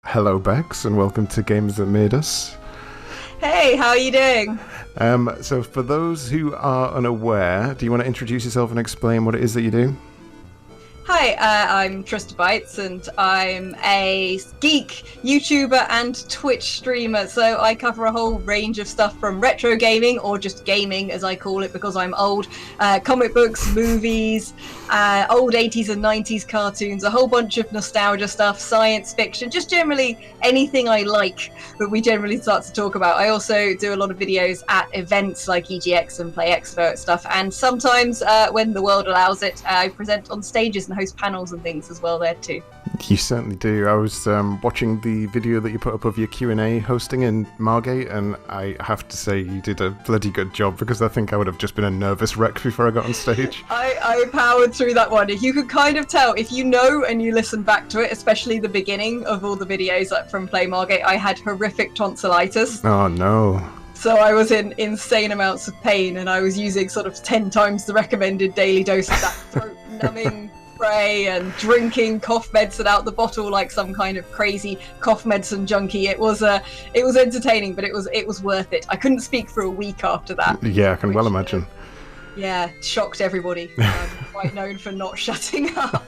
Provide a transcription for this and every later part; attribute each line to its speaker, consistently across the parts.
Speaker 1: Hello, Bex, and welcome to Games That Made Us.
Speaker 2: Hey, how are you doing?
Speaker 1: So for those who are unaware, do you want to introduce yourself and explain what it is that you do?
Speaker 2: Hi, I'm Trista Bytes, and I'm a geek, YouTuber, and Twitch streamer. So I cover a whole range of stuff from retro gaming, or just gaming as I call it because I'm old, comic books, movies, old 80s and 90s cartoons, a whole bunch of nostalgia stuff, science fiction, just generally anything I like that we generally start to talk about. I also do a lot of videos at events like EGX and Play Expo stuff, and sometimes when the world allows it, I present on stages and host panels and things as well there too.
Speaker 1: You certainly do. I was watching the video that you put up of your Q&A hosting in Margate, and I have to say you did a bloody good job, because I think I would have just been a nervous wreck before I got on stage.
Speaker 2: I powered through that one. You could kind of tell, if you know and you listen back to it, especially the beginning of all the videos like from Play Margate, I had horrific tonsillitis.
Speaker 1: Oh no.
Speaker 2: So I was in insane amounts of pain, and I was using sort of 10 times the recommended daily dose of that throat numbing spray and drinking cough medicine out the bottle like some kind of crazy cough medicine junkie. It was entertaining, but it was worth it. I couldn't speak for a week after that.
Speaker 1: Yeah, I can well imagine.
Speaker 2: Yeah, shocked everybody. I'm quite known for not shutting up.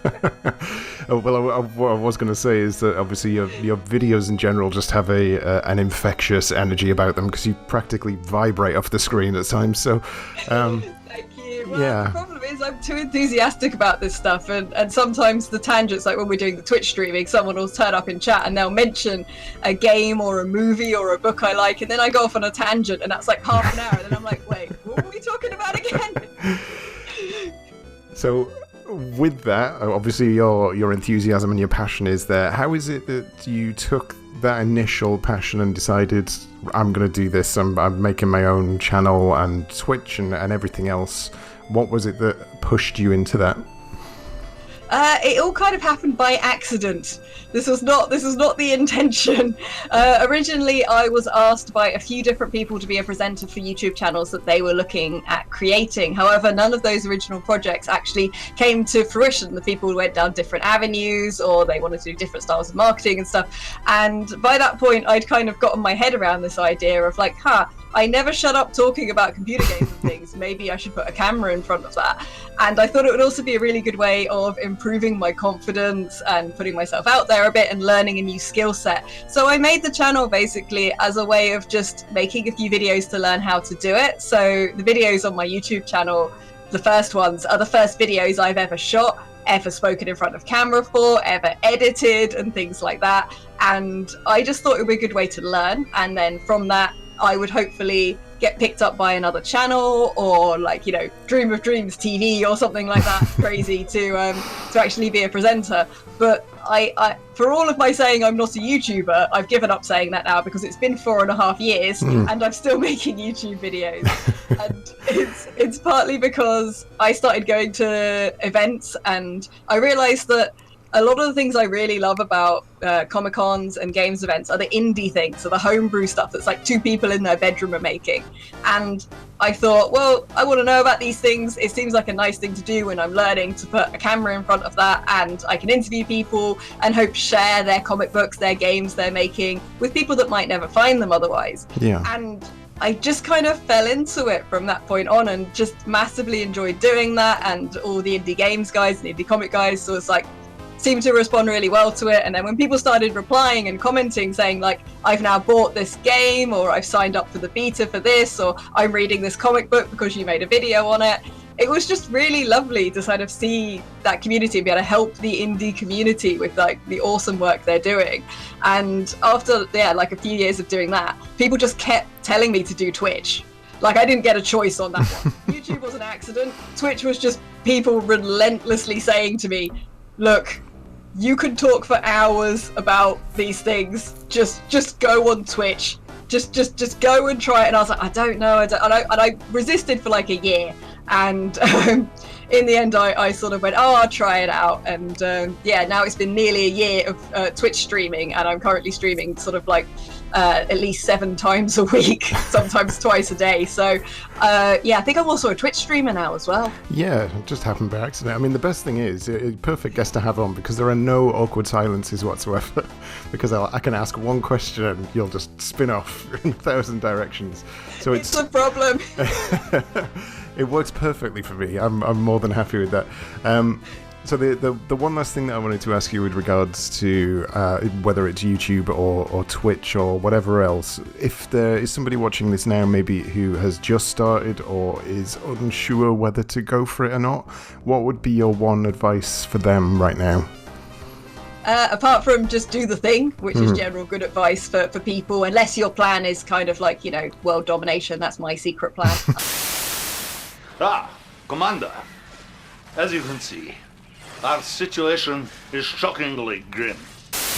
Speaker 1: What I was going to say is that obviously your videos in general just have an infectious energy about them, because you practically vibrate off the screen at times. So,
Speaker 2: Thank you. Well,
Speaker 1: yeah.
Speaker 2: The problem is I'm too enthusiastic about this stuff, and sometimes the tangents, like when we're doing the Twitch streaming, someone will turn up in chat and they'll mention a game or a movie or a book I like, and then I go off on a tangent, and that's like half an hour, and then I'm like, wait, what were we talking about again?
Speaker 1: So, with that, obviously your enthusiasm and your passion is there. How is it that you took that initial passion and decided, I'm going to do this, I'm making my own channel and Twitch and everything else? What was it that pushed you into that?
Speaker 2: It all kind of happened by accident. This was not the intention. Originally, I was asked by a few different people to be a presenter for YouTube channels that they were looking at creating. However, none of those original projects actually came to fruition. The people went down different avenues, or they wanted to do different styles of marketing and stuff. And by that point, I'd kind of gotten my head around this idea of like, I never shut up talking about computer games and things. Maybe I should put a camera in front of that. And I thought it would also be a really good way of improving my confidence and putting myself out there a bit and learning a new skill set. So I made the channel basically as a way of just making a few videos to learn how to do it. So the videos on my YouTube channel, the first ones, are the first videos I've ever shot, ever spoken in front of camera for, ever edited, and things like that. And I just thought it would be a good way to learn. And then from that, I would hopefully get picked up by another channel, or like, Dream of Dreams TV or something like that, crazy to actually be a presenter. But I for all of my saying I'm not a YouTuber, I've given up saying that now, because it's been 4.5 years and I'm still making YouTube videos. And it's partly because I started going to events, and I realized that a lot of the things I really love about Comic-Cons and games events are the indie things, so the homebrew stuff that's like 2 people in their bedroom are making. And I thought, well, I want to know about these things. It seems like a nice thing to do when I'm learning, to put a camera in front of that, and I can interview people and hope share their comic books, their games they're making with people that might never find them otherwise. Yeah. And I just kind of fell into it from that point on, and just massively enjoyed doing that, and all the indie games guys and indie comic guys. So it's like, seemed to respond really well to it. And then when people started replying and commenting saying like, I've now bought this game, or I've signed up for the beta for this, or I'm reading this comic book because you made a video on it, it was just really lovely to sort of see that community and be able to help the indie community with like the awesome work they're doing. And after like a few years of doing that, people just kept telling me to do Twitch. Like, I didn't get a choice on that one. YouTube was an accident. Twitch was just people relentlessly saying to me, look, you can talk for hours about these things. Just go on Twitch. Just go and try it. And I was like, I don't know. And I resisted for like a year. And in the end, I sort of went, I'll try it out. And now it's been nearly a year of Twitch streaming, and I'm currently streaming sort of like at least 7 times a week, sometimes twice a day. So I think I'm also a Twitch streamer now as well.
Speaker 1: Yeah, it just happened by accident. I mean, the best thing is, perfect guest to have on, because there are no awkward silences whatsoever. Because I can ask one question and you'll just spin off in 1,000 directions. So it's
Speaker 2: a problem.
Speaker 1: It works perfectly for me. I'm more than happy with that. So the one last thing that I wanted to ask you with regards to whether it's YouTube or Twitch or whatever else, if there is somebody watching this now maybe who has just started or is unsure whether to go for it or not, what would be your one advice for them right now?
Speaker 2: Apart from just do the thing, which is general good advice for people, unless your plan is kind of like, world domination. That's my secret plan.
Speaker 3: Commander, as you can see, our situation is shockingly grim.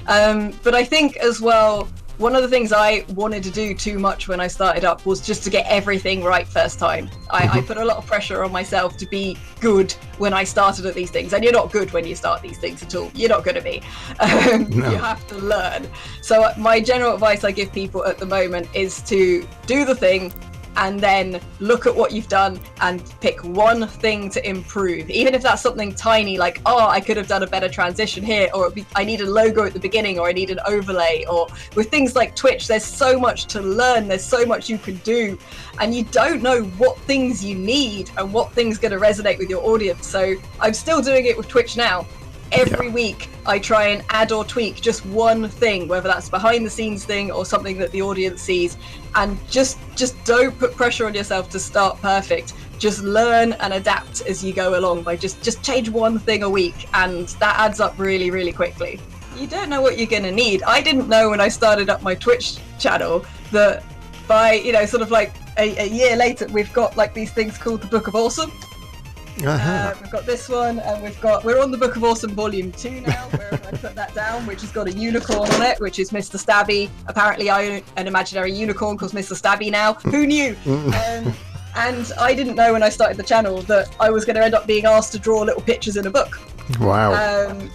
Speaker 2: But I think as well, one of the things I wanted to do too much when I started up was just to get everything right first time. I put a lot of pressure on myself to be good when I started at these things. And you're not good when you start these things at all. You're not going to be. No. You have to learn. So my general advice I give people at the moment is to do the thing, and then look at what you've done and pick one thing to improve. Even if that's something tiny, like, I could have done a better transition here, or I need a logo at the beginning, or I need an overlay. Or with things like Twitch, there's so much to learn, there's so much you can do, and you don't know what things you need and what things going to resonate with your audience. So I'm still doing it with Twitch now. Every week I try and add or tweak just one thing, whether that's behind the scenes thing or something that the audience sees, and just don't put pressure on yourself to start perfect. Just learn and adapt as you go along by just change one thing a week, and that adds up really, really quickly. You don't know what you're going to need. I didn't know when I started up my Twitch channel that by, sort of like a year later, we've got like these things called the Book of Awesome. We've got this one, and we're on the Book of Awesome Volume 2 now, where I put that down, which has got a unicorn on it, which is Mr. Stabby. Apparently I own an imaginary unicorn called Mr. Stabby now. Who knew? And I didn't know when I started the channel that I was going to end up being asked to draw little pictures in a book.
Speaker 1: Wow.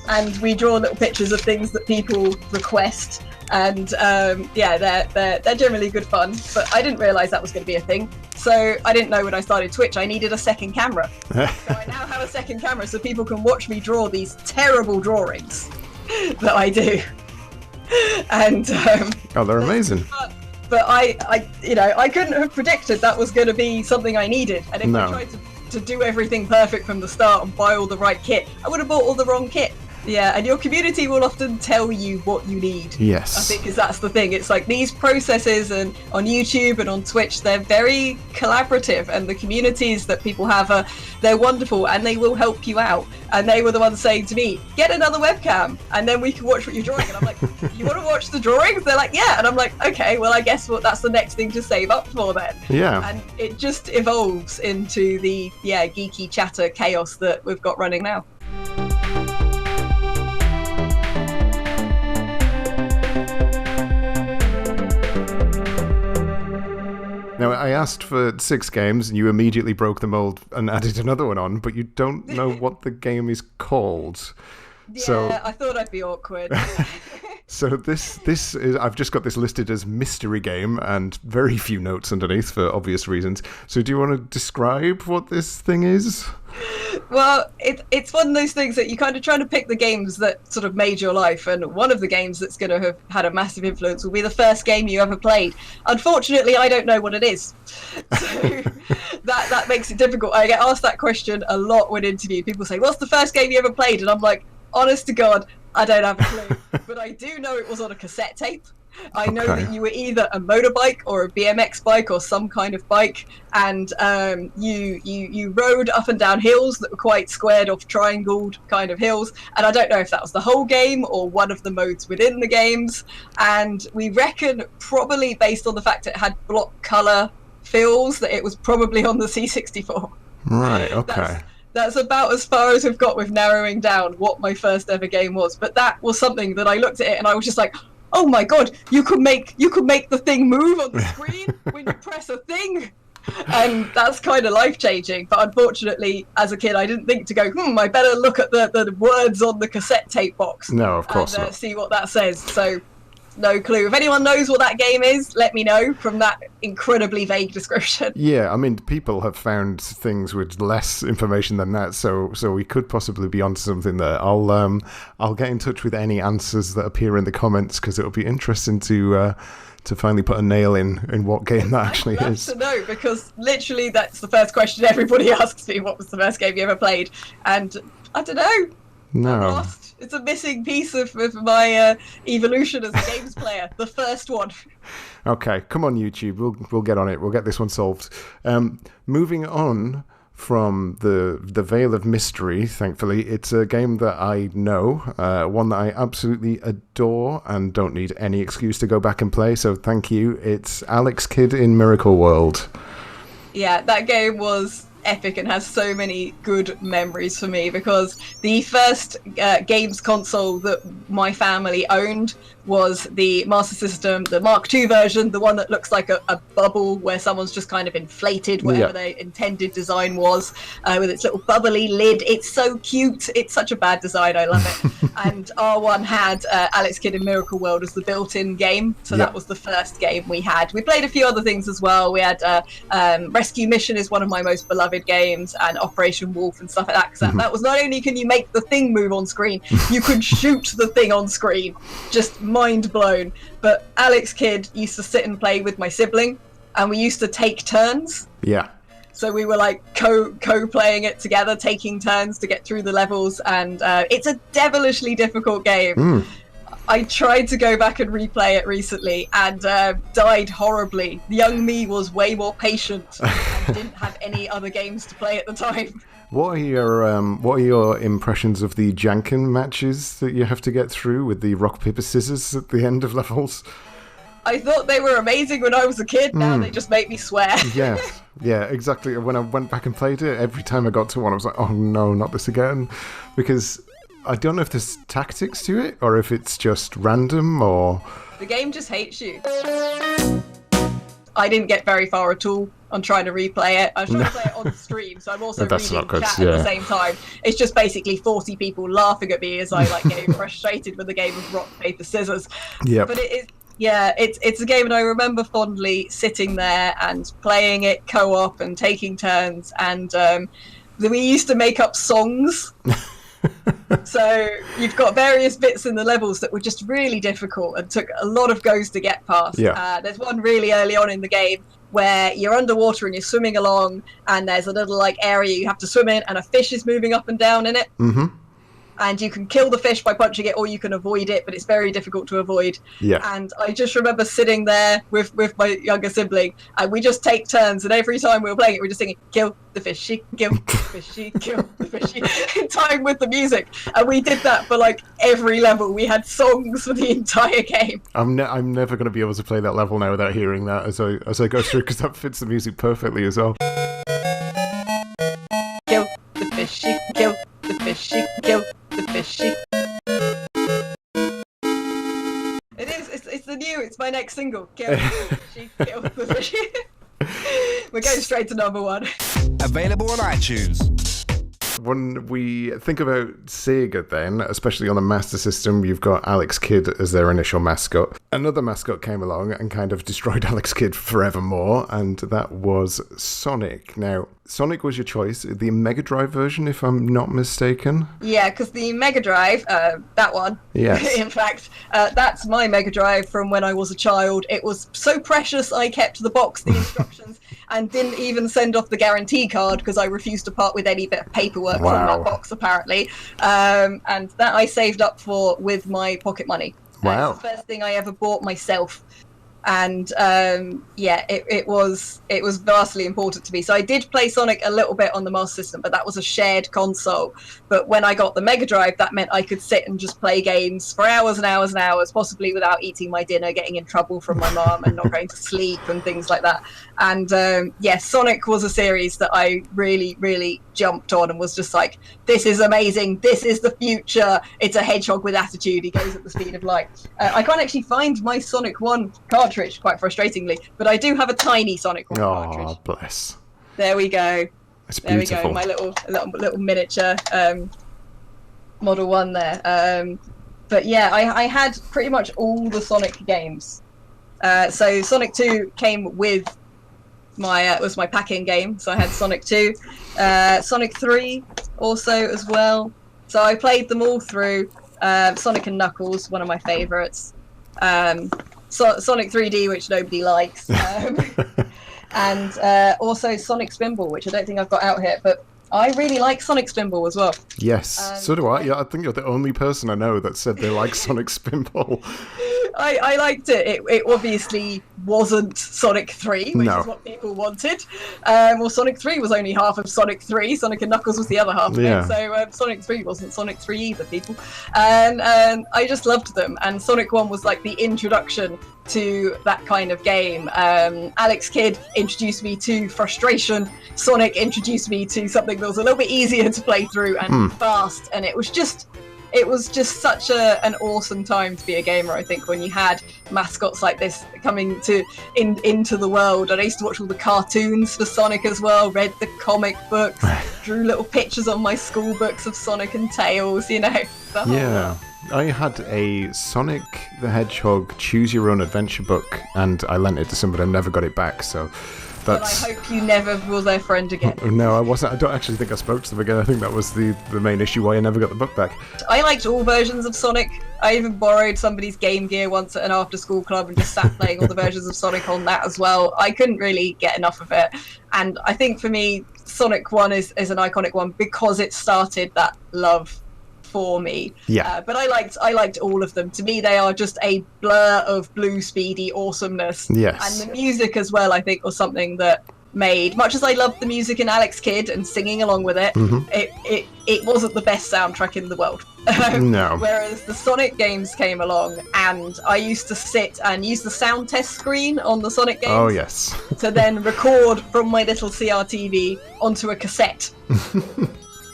Speaker 2: And we draw little pictures of things that people request. And they're generally good fun, but I didn't realise that was going to be a thing. So I didn't know when I started Twitch I needed a second camera. So I now have a second camera so people can watch me draw these terrible drawings that I do. And
Speaker 1: they're amazing.
Speaker 2: But I couldn't have predicted that was going to be something I needed. And if I tried to do everything perfect from the start and buy all the right kit, I would have bought all the wrong kit. Yeah, and your community will often tell you what you need.
Speaker 1: Yes.
Speaker 2: I think, because that's the thing. It's like these processes, and on YouTube and on Twitch, they're very collaborative, and the communities that people have, they're wonderful, and they will help you out. And they were the ones saying to me, get another webcam, and then we can watch what you're drawing. And I'm like, you want to watch the drawings? They're like, yeah. And I'm like, okay, well, I guess that's the next thing to save up for then.
Speaker 1: Yeah.
Speaker 2: And it just evolves into the, geeky chatter chaos that we've got running now.
Speaker 1: Now, I asked for 6 games, and you immediately broke the mold and added another one on, but you don't know what the game is called.
Speaker 2: Yeah, I thought I'd be awkward.
Speaker 1: So this is, I've just got this listed as mystery game and very few notes underneath for obvious reasons. So do you want to describe what this thing is?
Speaker 2: Well, it's one of those things that you kind of try to pick the games that sort of made your life, and one of the games that's going to have had a massive influence will be the first game you ever played. Unfortunately, I don't know what it is. So that makes it difficult. I get asked that question a lot when interviewed. People say, what's the first game you ever played? And I'm like, honest to God, I don't have a clue. But I do know it was on a cassette tape. I know that you were either a motorbike or a BMX bike or some kind of bike, and you rode up and down hills that were quite squared off, triangled kind of hills. And I don't know if that was the whole game or one of the modes within the games. And we reckon, probably based on the fact it had block color fills, that it was probably on the C64.
Speaker 1: Right, okay.
Speaker 2: That's about as far as we've got with narrowing down what my first ever game was. But that was something that I looked at it and I was just like, oh my God, you could make the thing move on the screen when you press a thing. And that's kind of life-changing. But unfortunately, as a kid, I didn't think to go, I better look at the words on the cassette tape box.
Speaker 1: No, of course
Speaker 2: and
Speaker 1: not.
Speaker 2: See what that says. So no clue. If anyone knows what that game is, let me know from that incredibly vague description.
Speaker 1: Yeah, I mean, people have found things with less information than that, so we could possibly be onto something there. I'll get in touch with any answers that appear in the comments, because it'll be interesting to finally put a nail in what game that actually
Speaker 2: I'd love
Speaker 1: is.
Speaker 2: to know, because literally that's the first question everybody asks me. What was the first game you ever played? And I don't know.
Speaker 1: No.
Speaker 2: I'm lost. It's a missing piece of my evolution as a games player. The first one.
Speaker 1: Okay, come on, YouTube. We'll get on it. We'll get this one solved. Moving on from the veil of mystery, thankfully, it's a game that I know, one that I absolutely adore and don't need any excuse to go back and play, so thank you. It's Alex Kidd in Miracle World.
Speaker 2: Yeah, that game was epic and has so many good memories for me, because the first games console that my family owned was the Master System, the Mark II version, the one that looks like a bubble where someone's just kind of inflated whatever their intended design was, with its little bubbly lid. It's so cute. It's such a bad design. I love it. And R1 had Alex Kidd in Miracle World as the built-in game, so that was the first game we had. We played a few other things as well. We had Rescue Mission is one of my most beloved games, and Operation Wolf and stuff like that, because that was not only can you make the thing move on screen, you could shoot the thing on screen. Just mind blown. But Alex Kidd used to sit and play with my sibling, and we used to take turns.
Speaker 1: Yeah.
Speaker 2: So we were like co-playing it together, taking turns to get through the levels, and it's a devilishly difficult game. I tried to go back and replay it recently and died horribly. The young me was way more patient and didn't have any other games to play at the time.
Speaker 1: What are your impressions of the Janken matches that you have to get through with the rock paper scissors at the end of levels?
Speaker 2: I thought they were amazing when I was a kid. Now they just make me swear.
Speaker 1: Yeah, exactly. When I went back and played it, every time I got to one, I was like, oh no, not this again, because I don't know if there's tactics to it or if it's just random or...
Speaker 2: The game just hates you. I didn't get very far at all on trying to replay it. I was trying to play it on stream, so I'm also reading chat at the same time. It's just basically 40 people laughing at me as I like getting frustrated with the game of rock, paper, scissors. Yeah. But it is... Yeah, it's a game, and I remember fondly sitting there and playing it co-op and taking turns, and we used to make up songs. So you've got various bits in the levels that were just really difficult and took a lot of goes to get past. There's one really early on in the game where you're underwater and you're swimming along, and there's a little like area you have to swim in, and a fish is moving up and down in it. And you can kill the fish by punching it, or you can avoid it, but it's very difficult to avoid. And I just remember sitting there with my younger sibling, and we just take turns, and every time we were playing it, we were just singing, kill the fishy, kill the fishy, kill the fishy, in time with the music. And we did that for like every level. We had songs for the entire game.
Speaker 1: I'm never going to be able to play that level now without hearing that as I go through, because that fits the music perfectly as well.
Speaker 2: Kill the fishy, kill the fishy, kill the fishy. It's my next single. Kill the fishy, kill the fishy. We're going straight to number one.
Speaker 4: Available on iTunes.
Speaker 1: When we think about Sega then, especially on the Master System, you've got Alex Kidd as their initial mascot. Another mascot came along and kind of destroyed Alex Kidd forevermore, and that was Sonic. Now, Sonic was your choice, the Mega Drive version, if I'm not mistaken.
Speaker 2: Yeah, because the Mega Drive, that one,
Speaker 1: yes.
Speaker 2: In fact, that's my Mega Drive from when I was a child. It was so precious I kept the box, the instructions, and didn't even send off the guarantee card because I refused to part with any bit of paperwork from that box, apparently. And that I saved up for with my pocket money.
Speaker 1: Wow.
Speaker 2: It's the first thing I ever bought myself. And it was vastly important to me. So I did play Sonic a little bit on the Master System, but that was a shared console. But when I got the Mega Drive, that meant I could sit and just play games for hours and hours and hours, possibly without eating my dinner, getting in trouble from my mom, and not going to sleep and things like that. And Sonic was a series that I really, really jumped on and was just like, this is amazing. This is the future. It's a hedgehog with attitude. He goes at the speed of light. I can't actually find my Sonic 1 cartridge, quite frustratingly, but I do have a tiny Sonic 1 cartridge.
Speaker 1: Oh, bless.
Speaker 2: There we go.
Speaker 1: It's beautiful.
Speaker 2: There we go. My little miniature Model 1 there. But yeah, I had pretty much all the Sonic games. So Sonic 2 came with was my pack-in game, so I had Sonic 2. Sonic 3 also as well. So I played them all through. Sonic and Knuckles, one of my favourites. Sonic 3D, which nobody likes. And also Sonic Spinball, which I don't think I've got out here, but I really like Sonic Spinball as well.
Speaker 1: Yes, so do I. Yeah, I think you're the only person I know that said they like Sonic Spinball.
Speaker 2: I liked it. It obviously wasn't Sonic 3, which is what people wanted. Well, Sonic 3 was only half of Sonic 3. Sonic and Knuckles was the other half of it. So Sonic 3 wasn't Sonic 3 either, people. And I just loved them. And Sonic 1 was like the introduction to that kind of game. Alex Kidd introduced me to frustration. Sonic introduced me to something that was a little bit easier to play through and fast. And it was just such an awesome time to be a gamer, I think, when you had mascots like this coming into the world. And I used to watch all the cartoons for Sonic as well, read the comic books, drew little pictures on my school books of Sonic and Tails, you know.
Speaker 1: Yeah. I had a Sonic the Hedgehog Choose Your Own Adventure book, and I lent it to somebody and never got it back, so...
Speaker 2: But I hope you never were their friend again.
Speaker 1: No, I wasn't. I don't actually think I spoke to them again. I think that was the main issue why I never got the book back.
Speaker 2: I liked all versions of Sonic. I even borrowed somebody's Game Gear once at an after-school club and just sat playing all the versions of Sonic on that as well. I couldn't really get enough of it. And I think for me, Sonic 1 is an iconic one because it started that love for me.
Speaker 1: Yeah.
Speaker 2: But I liked all of them. To me, they are just a blur of blue speedy awesomeness.
Speaker 1: Yes.
Speaker 2: And the music as well, I think, was something that made, much as I loved the music in Alex Kidd and singing along with it, it wasn't the best soundtrack in the world.
Speaker 1: No.
Speaker 2: Whereas the Sonic games came along, and I used to sit and use the sound test screen on the Sonic games.
Speaker 1: Oh, yes.
Speaker 2: To then record from my little CRTV onto a cassette.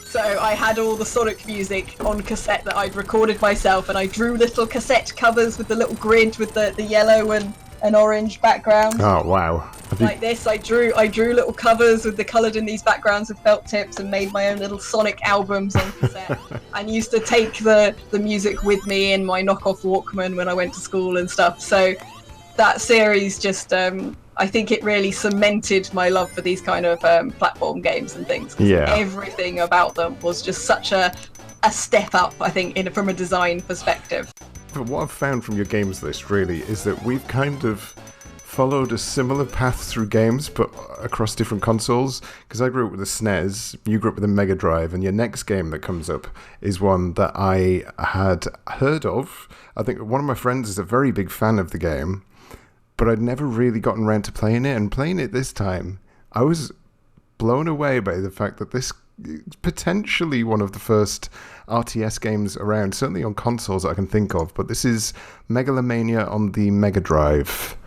Speaker 2: So I had all the Sonic music on cassette that I'd recorded myself, and I drew little cassette covers with the little grid with the yellow and orange background.
Speaker 1: Oh, wow.
Speaker 2: Like this, I drew little covers with the coloured in these backgrounds with felt tips and made my own little Sonic albums on cassette. And used to take the music with me in my knockoff Walkman when I went to school and stuff. So that series just... I think it really cemented my love for these kind of platform games and things.
Speaker 1: Yeah.
Speaker 2: Everything about them was just such a step up, I think, from a design perspective.
Speaker 1: But what I've found from your games list, really, is that we've kind of followed a similar path through games, but across different consoles. Because I grew up with a SNES, you grew up with a Mega Drive, and your next game that comes up is one that I had heard of. I think one of my friends is a very big fan of the game, but I'd never really gotten around to playing it. And playing it this time, I was blown away by the fact that this is potentially one of the first RTS games around, certainly on consoles that I can think of. But this is Mega-lo-mania on the Mega Drive.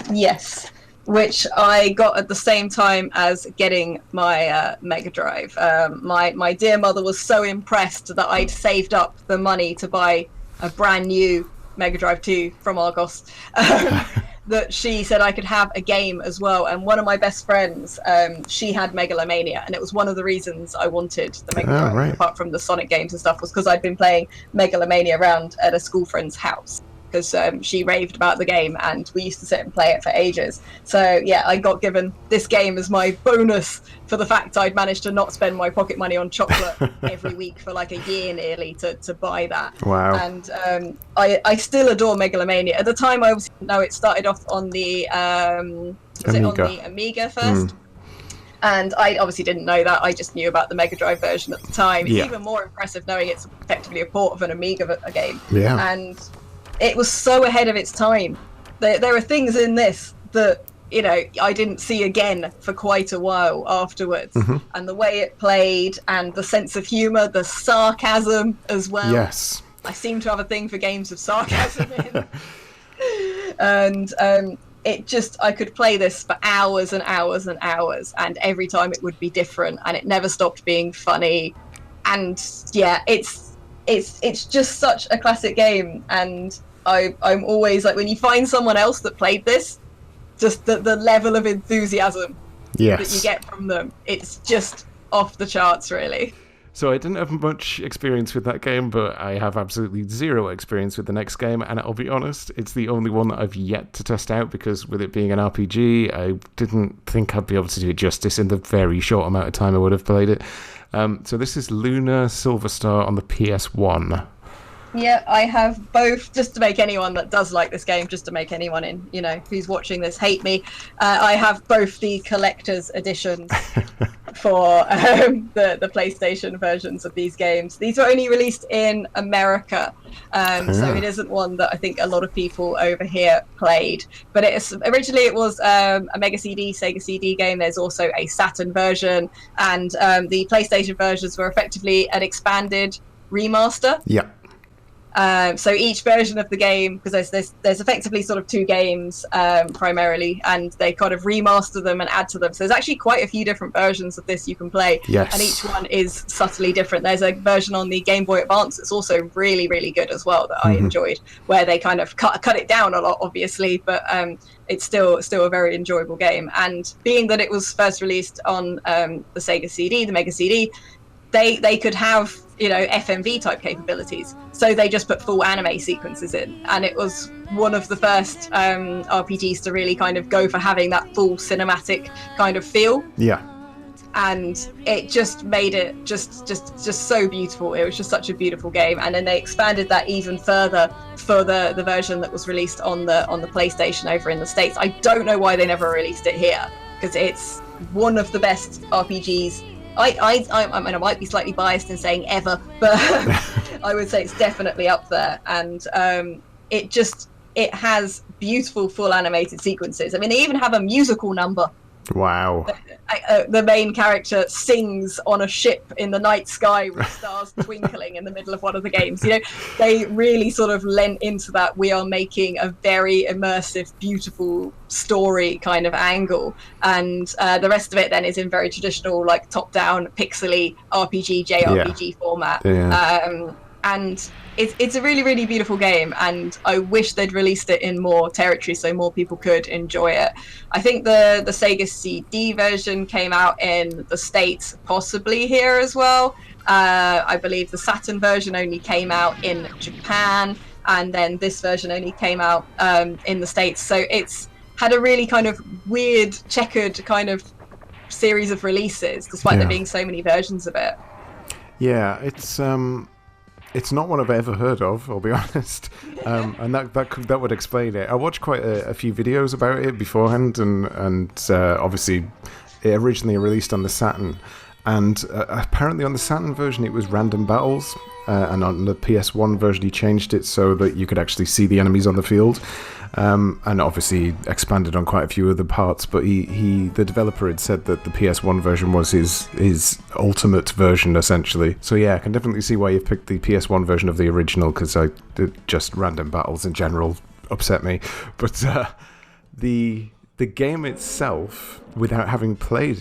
Speaker 2: Yes, which I got at the same time as getting my Mega Drive. My dear mother was so impressed that I'd saved up the money to buy a brand new Mega Drive 2 from Argos. That she said I could have a game as well. And one of my best friends, she had Mega-lo-mania, and it was one of the reasons I wanted the Mega Drive,
Speaker 1: right.
Speaker 2: apart from the Sonic games and stuff, was because I'd been playing Mega-lo-mania around at a school friend's house, because she raved about the game, and we used to sit and play it for ages. So yeah, I got given this game as my bonus for the fact I'd managed to not spend my pocket money on chocolate every week for like a year nearly to buy that.
Speaker 1: Wow.
Speaker 2: And I still adore Mega-lo-mania. At the time, I obviously know it started off on the Amiga first. And I obviously didn't know that. I just knew about the Mega Drive version at the time. It's even more impressive knowing it's effectively a port of an Amiga game.
Speaker 1: Yeah.
Speaker 2: And it was so ahead of its time. There are things in this that, you know, I didn't see again for quite a while afterwards. And the way it played, and the sense of humour, the sarcasm as well.
Speaker 1: Yes.
Speaker 2: I seem to have a thing for games of sarcasm in. And it just, I could play this for hours and hours and hours, and every time it would be different, and it never stopped being funny. And yeah, it's just such a classic game, and I'm always like, when you find someone else that played this, just the level of enthusiasm that you get from them, it's just off the charts, really.
Speaker 1: So I didn't have much experience with that game, but I have absolutely zero experience with the next game, and I'll be honest, it's the only one that I've yet to test out, because with it being an RPG, I didn't think I'd be able to do it justice in the very short amount of time I would have played it. So this is Lunar Silver Star on the PS1.
Speaker 2: Yeah, I have both, just to make anyone that does like this game, just to make anyone who's watching this hate me. I have both the collector's editions for the PlayStation versions of these games. These were only released in America, so it isn't one that I think a lot of people over here played. But originally it was a Mega CD, Sega CD game. There's also a Saturn version, and the PlayStation versions were effectively an expanded remaster.
Speaker 1: Yeah.
Speaker 2: So each version of the game, because there's effectively sort of two games primarily, and they kind of remaster them and add to them. So there's actually quite a few different versions of this you can play, and each one is subtly different. There's a version on the Game Boy Advance that's also really, really good as well that I enjoyed, where they kind of cut it down a lot, obviously, but it's still a very enjoyable game. And being that it was first released on the Sega CD, the Mega CD, they could have FMV type capabilities, so they just put full anime sequences in, and it was one of the first RPGs to really kind of go for having that full cinematic kind of feel. And it just made it just so beautiful. It was just such a beautiful game. And then they expanded that even further for the version that was released on the PlayStation over in the States. I don't know why they never released it here, because it's one of the best RPGs. I mean, I might be slightly biased in saying ever, but I would say it's definitely up there. And it has beautiful full animated sequences. I mean, they even have a musical number.
Speaker 1: Wow.
Speaker 2: The main character sings on a ship in the night sky with stars twinkling in the middle of one of the games. They really sort of lent into that. We are making a very immersive, beautiful story kind of angle. And the rest of it then is in very traditional, like top-down, pixely RPG, JRPG format. And it's a really, really beautiful game, and I wish they'd released it in more territory so more people could enjoy it. I think the Sega CD version came out in the States, possibly here as well. I believe the Saturn version only came out in Japan, and then this version only came out in the States. So it's had a really kind of weird, checkered kind of series of releases, despite there being so many versions of it.
Speaker 1: Yeah, it's not one I've ever heard of, I'll be honest, and that would explain it. I watched quite a few videos about it beforehand, and obviously it originally released on the Saturn, and apparently on the Saturn version it was random battles, and on the PS1 version he changed it so that you could actually see the enemies on the field, and obviously expanded on quite a few other parts, but the developer had said that the PS1 version was his ultimate version, essentially. So yeah, I can definitely see why you've picked the PS1 version of the original, because just random battles in general upset me. But the game itself, without having played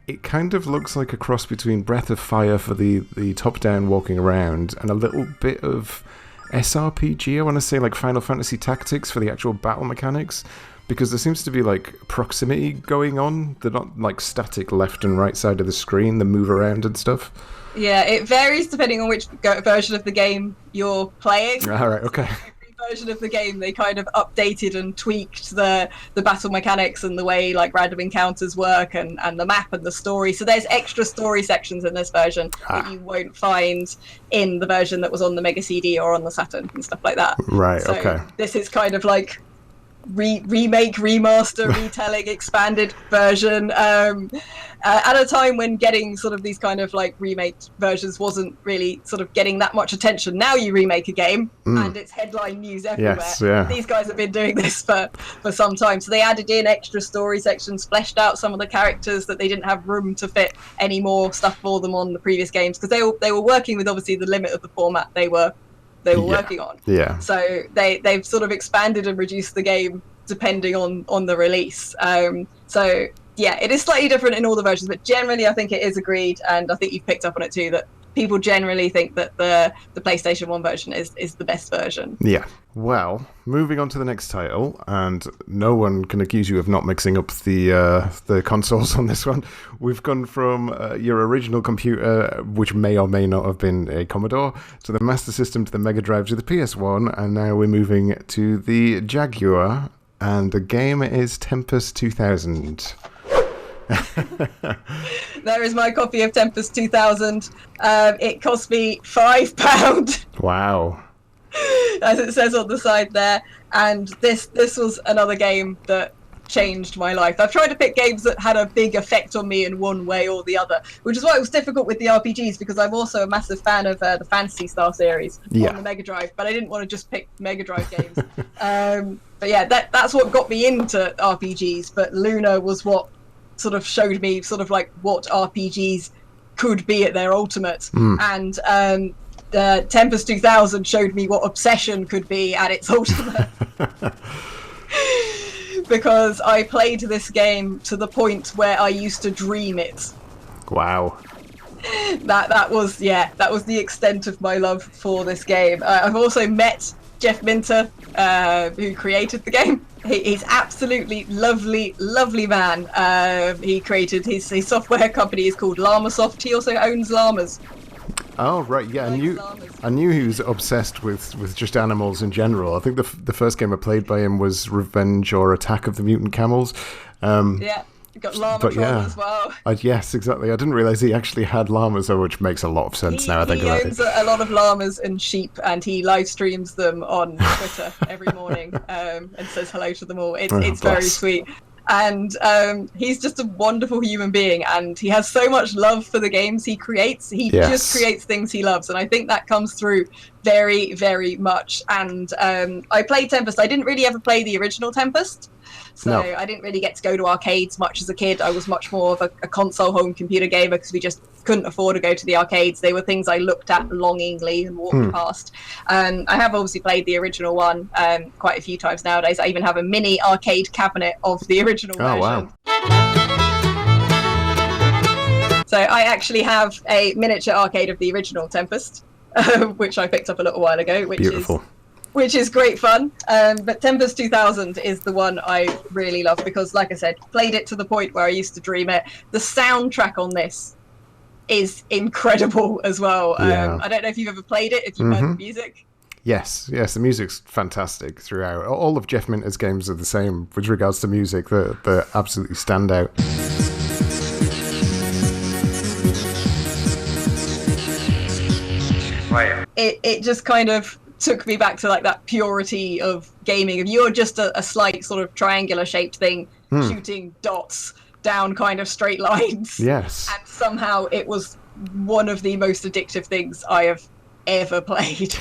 Speaker 1: it kind of looks like a cross between Breath of Fire for the top-down walking around and a little bit of SRPG, I want to say, like Final Fantasy Tactics for the actual battle mechanics, because there seems to be like proximity going on. They're not like static left and right side of the screen, they move around and stuff. Yeah,
Speaker 2: it varies depending on which version of the game you're playing.
Speaker 1: Alright, okay.
Speaker 2: Version of the game, they kind of updated and tweaked the battle mechanics and the way like random encounters work and the map and the story. So there's extra story sections in this version that you won't find in the version that was on the Mega CD or on the Saturn and stuff like that.
Speaker 1: Right,
Speaker 2: so
Speaker 1: okay.
Speaker 2: This is kind of like remake, remaster, retelling, expanded version at a time when getting sort of these kind of like remake versions wasn't really sort of getting that much attention. Now you remake a game and it's headline news everywhere.
Speaker 1: Yes, yeah.
Speaker 2: These guys have been doing this for some time, so they added in extra story sections, fleshed out some of the characters that they didn't have room to fit any more stuff for them on the previous games, because they were working with obviously the limit of the format they were working on.
Speaker 1: Yeah.
Speaker 2: So they've sort of expanded and reduced the game depending on the release. So yeah, it is slightly different in all the versions, but generally I think it is agreed, and I think you've picked up on it too, that people generally think that the PlayStation 1 version is the best version.
Speaker 1: Yeah. Well, moving on to the next title, and no one can accuse you of not mixing up the consoles on this one. We've gone from your original computer, which may or may not have been a Commodore, to the Master System, to the Mega Drive, to the PS1, and now we're moving to the Jaguar, and the game is Tempest 2000.
Speaker 2: There is my copy of Tempest 2000. It cost me £5.
Speaker 1: Wow.
Speaker 2: As it says on the side there. And this was another game that changed my life. I've tried to pick games that had a big effect on me in one way or the other, which is why it was difficult with the RPGs, because I'm also a massive fan of the Phantasy Star series on the Mega Drive, but I didn't want to just pick Mega Drive games. But yeah, that's what got me into RPGs, but Luna was what sort of showed me sort of like what RPGs could be at their ultimate. And Tempest 2000 showed me what obsession could be at its ultimate. Because I played this game to the point where I used to dream it.
Speaker 1: Wow.
Speaker 2: That was the extent of my love for this game. I've also met Jeff Minter, who created the game. He's absolutely lovely man. He created his software company is called Llamasoft. He also owns llamas.
Speaker 1: Oh right, yeah. I knew he was obsessed with just animals in general. I think the first game I played by him was Revenge or Attack of the Mutant Camels.
Speaker 2: Yeah. You've got Llama as well.
Speaker 1: Yes, exactly. I didn't realise he actually had llamas, which makes a lot of sense now I think about it.
Speaker 2: He owns a lot of llamas and sheep, and he live streams them on Twitter every morning and says hello to them all. It's very sweet. And he's just a wonderful human being, and he has so much love for the games he creates. He just creates things he loves, and I think that comes through very, very much. And I played Tempest. I didn't really ever play the original Tempest. So I didn't really get to go to arcades much as a kid. I was much more of a console home computer gamer because we just couldn't afford to go to the arcades. They were things I looked at longingly and walked past. I have obviously played the original one quite a few times nowadays. I even have a mini arcade cabinet of the original version. Wow. So I actually have a miniature arcade of the original Tempest, which I picked up a little while ago, which is great fun. But Tempest 2000 is the one I really love because, like I said, played it to the point where I used to dream it. The soundtrack on this is incredible as well.
Speaker 1: Yeah.
Speaker 2: I don't know if you've ever played it, if you've heard the music.
Speaker 1: Yes, the music's fantastic throughout. All of Jeff Minter's games are the same with regards to music. They absolutely stand out.
Speaker 2: It just kind of took me back to like that purity of gaming. If you're just a slight sort of triangular shaped thing shooting dots down kind of straight lines.
Speaker 1: Yes.
Speaker 2: And somehow it was one of the most addictive things I have ever played.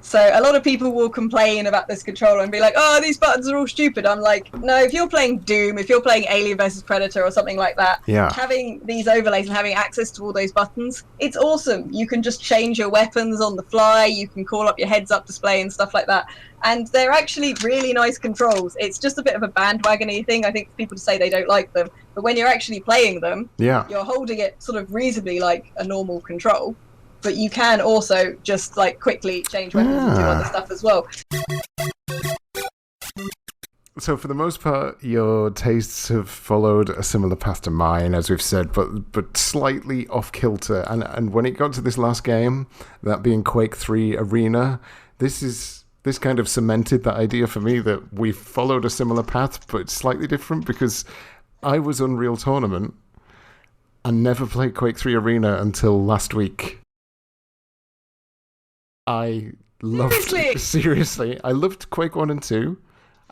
Speaker 2: So a lot of people will complain about this controller and be like, oh, these buttons are all stupid. I'm like, no, if you're playing Doom, if you're playing Alien vs Predator or something like that, having these overlays and having access to all those buttons, it's awesome. You can just change your weapons on the fly. You can call up your heads-up display and stuff like that. And they're actually really nice controls. It's just a bit of a bandwagon-y thing. I think people say they don't like them. But when you're actually playing them, you're holding it sort of reasonably like a normal control. But you can also just like quickly change weapons and do other stuff as well.
Speaker 1: So for the most part, your tastes have followed a similar path to mine, as we've said, but slightly off kilter. And when it got to this last game, that being Quake 3 Arena, this kind of cemented that idea for me that we've followed a similar path, but slightly different, because I was Unreal Tournament and never played Quake 3 Arena until last week. I loved Quake 1 and 2,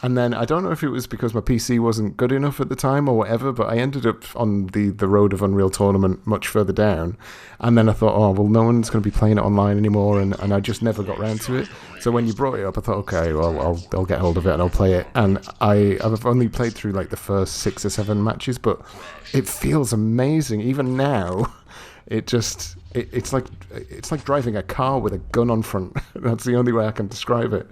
Speaker 1: and then I don't know if it was because my PC wasn't good enough at the time or whatever, but I ended up on the road of Unreal Tournament much further down, and then I thought, oh, well, no one's going to be playing it online anymore, and I just never got round to it. So when you brought it up, I thought, okay, well, I'll get hold of it and I'll play it, and I've only played through like the first 6 or 7 matches, but it feels amazing, even now. It's like driving a car with a gun on front. That's the only way I can describe it.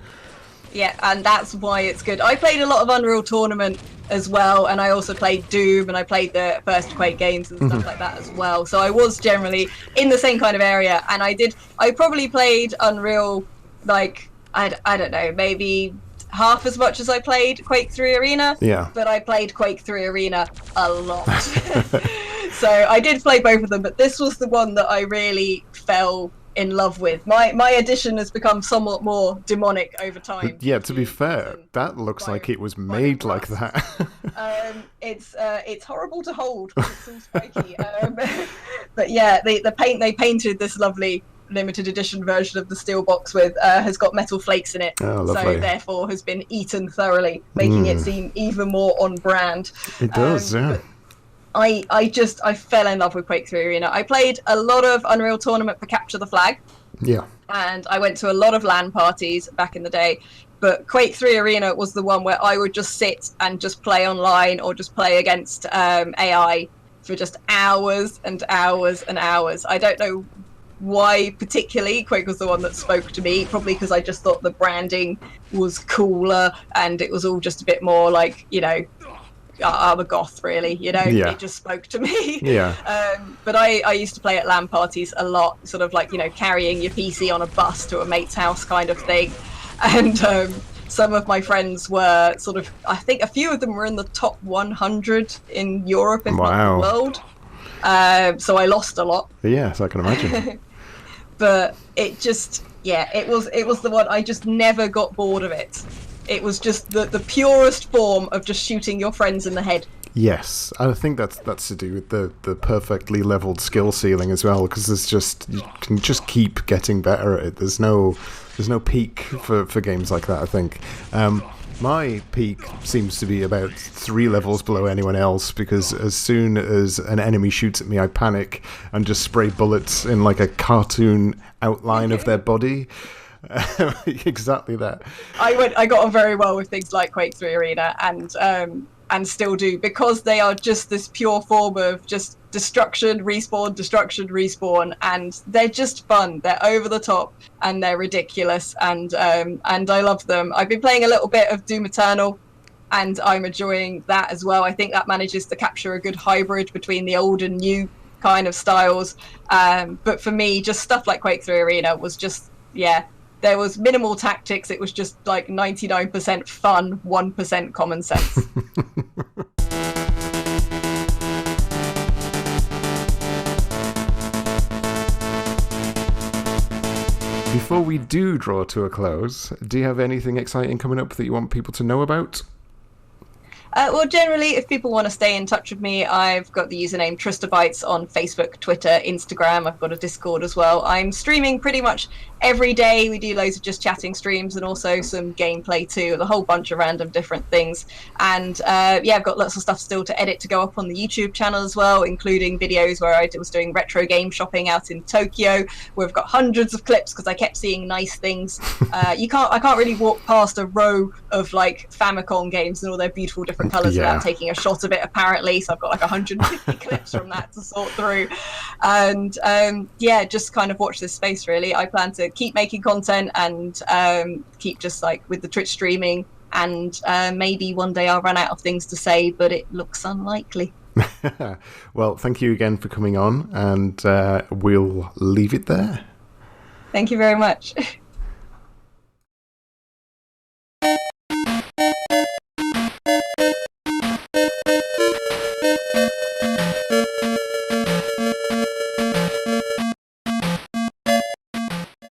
Speaker 2: Yeah, and that's why it's good. I played a lot of Unreal Tournament as well, and I also played Doom, and I played the first Quake games and stuff like that as well. So I was generally in the same kind of area, and I probably played Unreal, like, I don't know, maybe half as much as I played Quake 3 Arena.
Speaker 1: Yeah.
Speaker 2: But I played Quake 3 Arena a lot. So I did play both of them, but this was the one that I really fell in love with. My edition has become somewhat more demonic over time.
Speaker 1: Yeah, to be fair, that looks like it was made like that.
Speaker 2: It's horrible to hold because it's all spiky. But yeah, the paint they painted this lovely limited edition version of the steel box with has got metal flakes in it.
Speaker 1: Oh, lovely.
Speaker 2: So therefore has been eaten thoroughly, making it seem even more on brand.
Speaker 1: It does, yeah.
Speaker 2: I fell in love with Quake 3 Arena. I played a lot of Unreal Tournament for Capture the Flag.
Speaker 1: Yeah.
Speaker 2: And I went to a lot of LAN parties back in the day. But Quake 3 Arena was the one where I would just sit and just play online or just play against AI for just hours and hours and hours. I don't know why particularly Quake was the one that spoke to me, probably because I just thought the branding was cooler and it was all just a bit more like, you know, I'm a goth, really, you know.
Speaker 1: Yeah.
Speaker 2: It just spoke to me.
Speaker 1: Yeah.
Speaker 2: But I used to play at LAN parties a lot, sort of like, you know, carrying your PC on a bus to a mate's house kind of thing. And some of my friends were sort of, I think a few of them were in the top 100 in Europe, if not the world. So I lost a lot.
Speaker 1: Yes, I can imagine.
Speaker 2: But it just, yeah, it was the one, I just never got bored of it. It was just the purest form of just shooting your friends in the head.
Speaker 1: Yes, I think that's to do with the perfectly leveled skill ceiling as well, because there's just, you can just keep getting better at it. There's no peak for games like that, I think. My peak seems to be about 3 levels below anyone else, because as soon as an enemy shoots at me, I panic and just spray bullets in like a cartoon outline of their body. Exactly that. I
Speaker 2: got on very well with things like Quake 3 Arena and still do, because they are just this pure form of just destruction, respawn, and they're just fun. They're over the top and they're ridiculous, and I love them. I've been playing a little bit of Doom Eternal, and I'm enjoying that as well. I think that manages to capture a good hybrid between the old and new kind of styles. But for me, just stuff like Quake 3 Arena was just, yeah, there was minimal tactics. It was just like 99% fun, 1% common sense.
Speaker 1: Before we do draw to a close, do you have anything exciting coming up that you want people to know about?
Speaker 2: Well, generally, if people want to stay in touch with me, I've got the username Trista Bytes on Facebook, Twitter, Instagram. I've got a Discord as well. I'm streaming pretty much every day. We do loads of just chatting streams and also some gameplay too, with a whole bunch of random different things. And yeah, I've got lots of stuff still to edit to go up on the YouTube channel as well, including videos where I was doing retro game shopping out in Tokyo. We've got hundreds of clips because I kept seeing nice things. I can't really walk past a row of like Famicom games and all their beautiful different colours without taking a shot of it, apparently. So I've got like 150 clips from that to sort through. And yeah, just kind of watch this space, really. I plan to keep making content and keep just like with the Twitch streaming, and maybe one day I'll run out of things to say, but it looks unlikely.
Speaker 1: Well, thank you again for coming on, and we'll leave it there.
Speaker 2: Thank you very much.